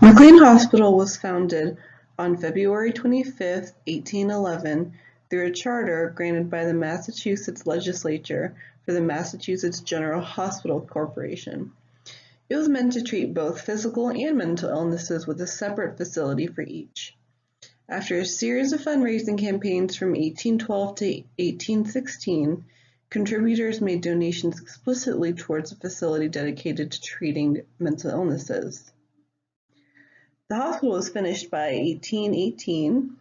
McLean Hospital was founded on February 25, 1811, through a charter granted by the Massachusetts Legislature for the Massachusetts General Hospital Corporation. It was meant to treat both physical and mental illnesses with a separate facility for each. After a series of fundraising campaigns from 1812 to 1816, contributors made donations explicitly towards a facility dedicated to treating mental illnesses. The hospital was finished by 1818,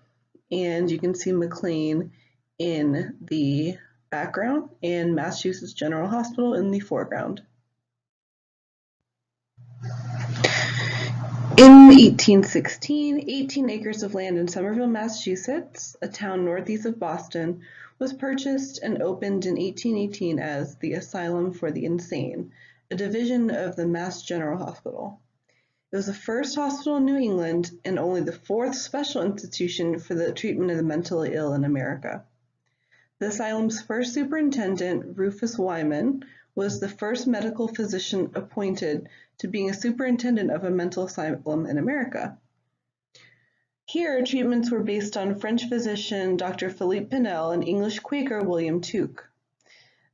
and you can see McLean in the background and Massachusetts General Hospital in the foreground. In 1816, 18 acres of land in Somerville, Massachusetts, a town northeast of Boston, was purchased and opened in 1818 as the Asylum for the Insane, a division of the Mass General Hospital. It was the first hospital in New England and only the fourth special institution for the treatment of the mentally ill in America. The asylum's first superintendent, Rufus Wyman, was the first medical physician appointed to being a superintendent of a mental asylum in America. Here, treatments were based on French physician Dr. Philippe Pinel and English Quaker William Tuke.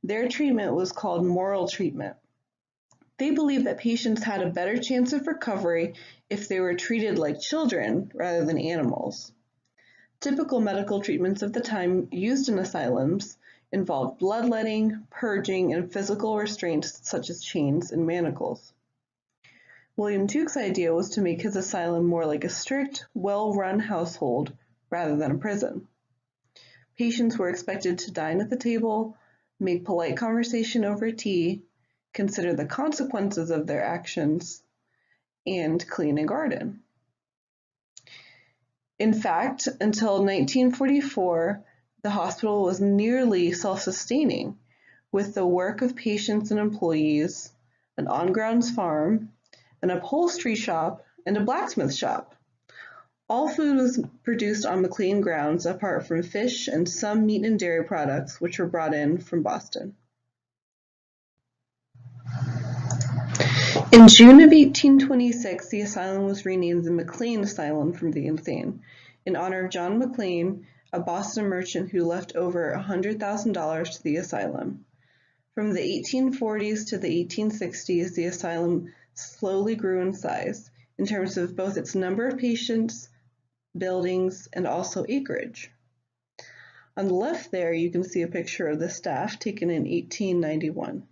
Their treatment was called moral treatment. They believed that patients had a better chance of recovery if they were treated like children rather than animals. Typical medical treatments of the time used in asylums involved bloodletting, purging, and physical restraints such as chains and manacles. William Tuke's idea was to make his asylum more like a strict, well-run household rather than a prison. Patients were expected to dine at the table, make polite conversation over tea, consider the consequences of their actions, and clean and garden. In fact, until 1944, the hospital was nearly self-sustaining, with the work of patients and employees, an on-grounds farm, an upholstery shop, and a blacksmith shop. All food was produced on McLean grounds apart from fish and some meat and dairy products which were brought in from Boston. In June of 1826, the asylum was renamed the McLean Asylum for the Insane, in honor of John McLean, a Boston merchant who left over $100,000 to the asylum. From the 1840s to the 1860s, the asylum slowly grew in size, in terms of both its number of patients, buildings, and also acreage. On the left there, you can see a picture of the staff taken in 1891.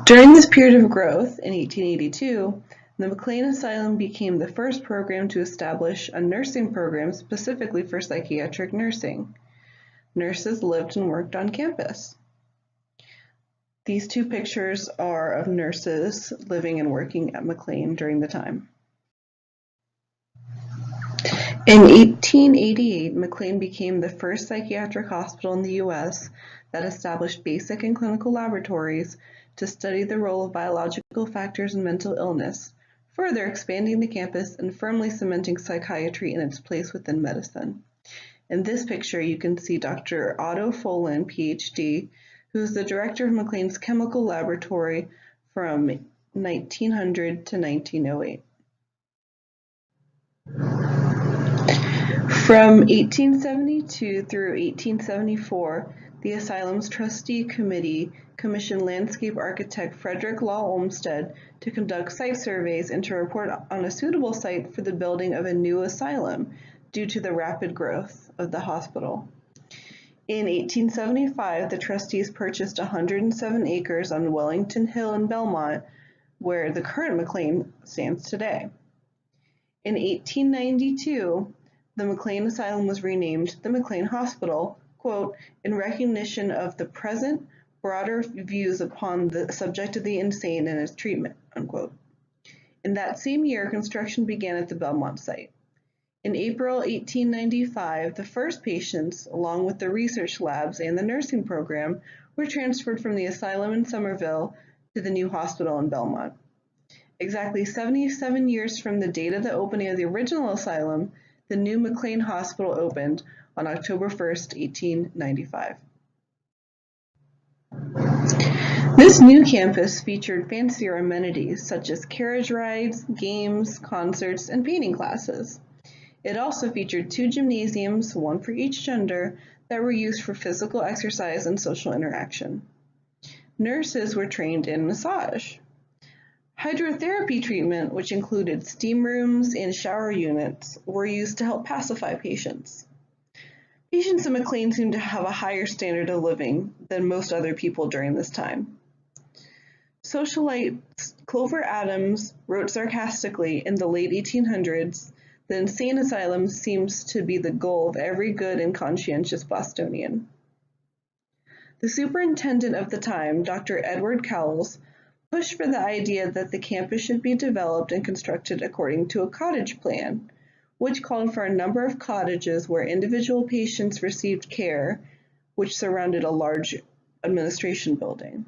During this period of growth, in 1882, the McLean Asylum became the first program to establish a nursing program specifically for psychiatric nursing. Nurses lived and worked on campus. These two pictures are of nurses living and working at McLean during the time. In 1888, McLean became the first psychiatric hospital in the U.S. that established basic and clinical laboratories to study the role of biological factors in mental illness, further expanding the campus and firmly cementing psychiatry in its place within medicine. In this picture, you can see Dr. Otto Folin, PhD, who is the director of McLean's chemical laboratory from 1900 to 1908. From 1872 through 1874, the asylum's trustee committee commissioned landscape architect Frederick Law Olmsted to conduct site surveys and to report on a suitable site for the building of a new asylum due to the rapid growth of the hospital. In 1875, the trustees purchased 107 acres on Wellington Hill in Belmont, where the current McLean stands today. In 1892, the McLean Asylum was renamed the McLean Hospital, quote, in recognition of the present broader views upon the subject of the insane and its treatment, unquote. In that same year, construction began at the Belmont site. In April 1895, the first patients, along with the research labs and the nursing program, were transferred from the asylum in Somerville to the new hospital in Belmont. Exactly 77 years from the date of the opening of the original asylum, the new McLean Hospital opened on October 1st, 1895. This new campus featured fancier amenities such as carriage rides, games, concerts, and painting classes. It also featured 2 gymnasiums, one for each gender, that were used for physical exercise and social interaction. Nurses were trained in massage. Hydrotherapy treatment, which included steam rooms and shower units, were used to help pacify patients. Patients in McLean seemed to have a higher standard of living than most other people during this time. Socialite Clover Adams wrote sarcastically in the late 1800s, "The insane asylum seems to be the goal of every good and conscientious Bostonian." The superintendent of the time, Dr. Edward Cowles, pushed for the idea that the campus should be developed and constructed according to a cottage plan, which called for a number of cottages where individual patients received care, which surrounded a large administration building.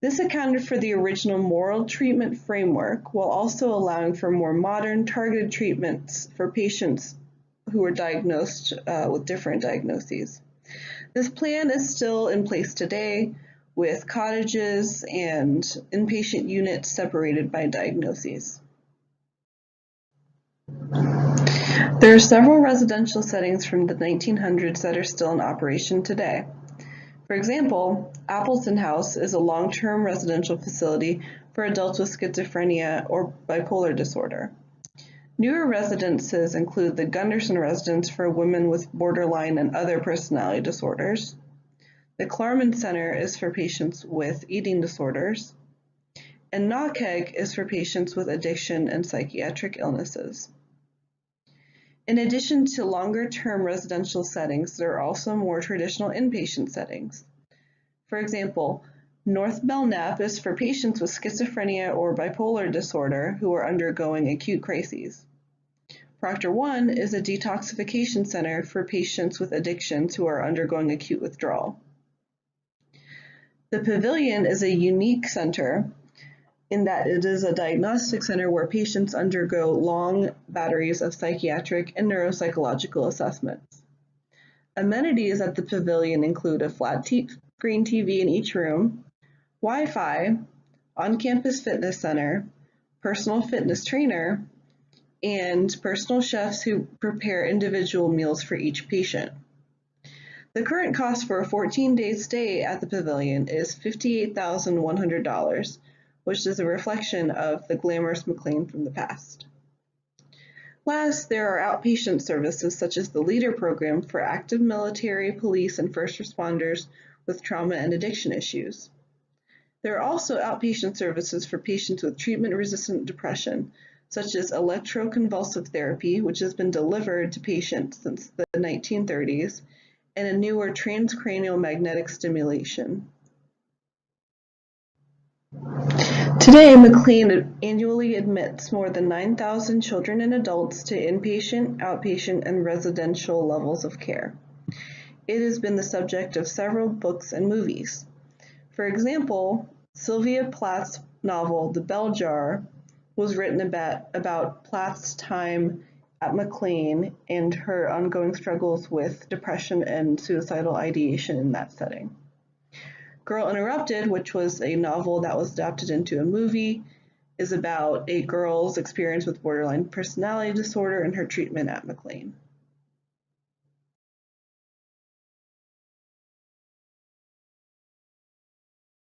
This accounted for the original moral treatment framework while also allowing for more modern, targeted treatments for patients who were diagnosed with different diagnoses. This plan is still in place today, with cottages and inpatient units separated by diagnoses. There are several residential settings from the 1900s that are still in operation today. For example, Appleton House is a long-term residential facility for adults with schizophrenia or bipolar disorder. Newer residences include the Gunderson Residence for women with borderline and other personality disorders. The Klarman Center is for patients with eating disorders. And Knockegg is for patients with addiction and psychiatric illnesses. In addition to longer-term residential settings, there are also more traditional inpatient settings. For example, North Belknap is for patients with schizophrenia or bipolar disorder who are undergoing acute crises. Proctor 1 is a detoxification center for patients with addictions who are undergoing acute withdrawal. The Pavilion is a unique center in that it is a diagnostic center where patients undergo long batteries of psychiatric and neuropsychological assessments. Amenities at the Pavilion include a flat screen TV in each room, Wi-Fi, on-campus fitness center, personal fitness trainer, and personal chefs who prepare individual meals for each patient. The current cost for a 14-day stay at the Pavilion is $58,100, which is a reflection of the glamorous McLean from the past. Last, there are outpatient services such as the LEADER program for active military, police, and first responders with trauma and addiction issues. There are also outpatient services for patients with treatment-resistant depression, such as electroconvulsive therapy, which has been delivered to patients since the 1930s, and a newer transcranial magnetic stimulation. Today, McLean annually admits more than 9,000 children and adults to inpatient, outpatient, and residential levels of care. It has been the subject of several books and movies. For example, Sylvia Plath's novel, The Bell Jar, was written about Plath's time at McLean and her ongoing struggles with depression and suicidal ideation in that setting. Girl Interrupted, which was a novel that was adapted into a movie, is about a girl's experience with borderline personality disorder and her treatment at McLean.